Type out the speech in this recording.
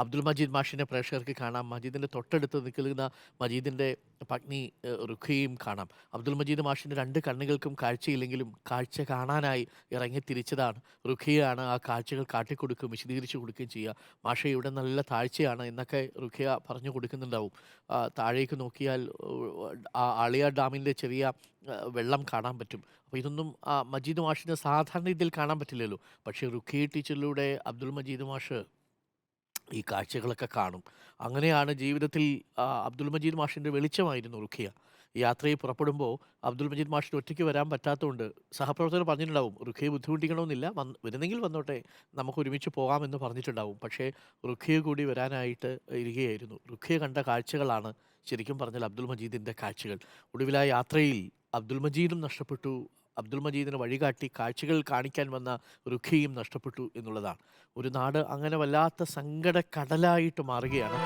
അബ്ദുൾ മജീദ് മാഷിനെ പ്രേക്ഷകർക്ക് കാണാം. മജീദിന്റെ തൊട്ടടുത്ത് നിൽക്കുന്ന മജീദിന്റെ പത്നി റുഖിയയും കാണാം. അബ്ദുൾ മജീദ് മാഷിന്റെ 2 കണ്ണുകൾക്കും കാഴ്ചയില്ലെങ്കിലും കാഴ്ച കാണാനായി ഇറങ്ങി തിരിച്ചതാണ്. റുഖിയയാണ് ആ കാഴ്ചകൾ കാട്ടിക്കൊടുക്കുകയും വിശദീകരിച്ചു കൊടുക്കുകയും ചെയ്യുക. മാഷേ ഇവിടെ നല്ല താഴ്ചയാണ് എന്നൊക്കെ റുഖിയ പറഞ്ഞു കൊടുക്കുന്നുണ്ടാവും. താഴേക്ക് നോക്കിയാൽ ആളിയാർ ഡാമിന്റെ ചെറിയ വെള്ളം കാണാൻ പറ്റും. അപ്പോൾ ഇതൊന്നും മജീദ് മാഷിന് സാധാരണ രീതിയിൽ കാണാൻ പറ്റില്ലല്ലോ. പക്ഷേ റുഖിയ ടീച്ചറിലൂടെ അബ്ദുൾ മജീദ് മാഷ് ഈ കാഴ്ചകളൊക്കെ കാണും. അങ്ങനെയാണ് ജീവിതത്തിൽ അബ്ദുൾ മജീദ് മാഷിൻ്റെ വെളിച്ചമായിരുന്നു റുഖിയ. യാത്രയിൽ പുറപ്പെടുമ്പോൾ അബ്ദുൾ മജീദ് മാഷിന് ഒറ്റയ്ക്ക് വരാൻ പറ്റാത്തതുകൊണ്ട് സഹപ്രവർത്തകർ പറഞ്ഞിട്ടുണ്ടാവും, റുഖിയ ബുദ്ധിമുട്ടിക്കണമെന്നില്ല, വരുന്നെങ്കിൽ വന്നോട്ടെ, നമുക്ക് ഒരുമിച്ച് പോകാമെന്ന് പറഞ്ഞിട്ടുണ്ടാവും. പക്ഷേ റുഖിയ കൂടി വരാനായിട്ട് ഇരിക്കുകയായിരുന്നു. റുഖിയ കണ്ട കാഴ്ചകളാണ് ശരിക്കും പറഞ്ഞാൽ അബ്ദുൾ മജീദിൻ്റെ കാഴ്ചകൾ. ഒടുവിൽ ആ യാത്രയിൽ അബ്ദുൾ മജീദും നഷ്ടപ്പെട്ടു. അബ്ദുൾ മജീദിന് വഴികാട്ടി കാഴ്ചകൾ കാണിക്കാൻ വന്ന റുഖിയയും നഷ്ടപ്പെട്ടു എന്നുള്ളതാണ്. ഒരു നാട് അങ്ങനെ വല്ലാത്ത സങ്കടക്കടലായിട്ട് മാറുകയാണ്.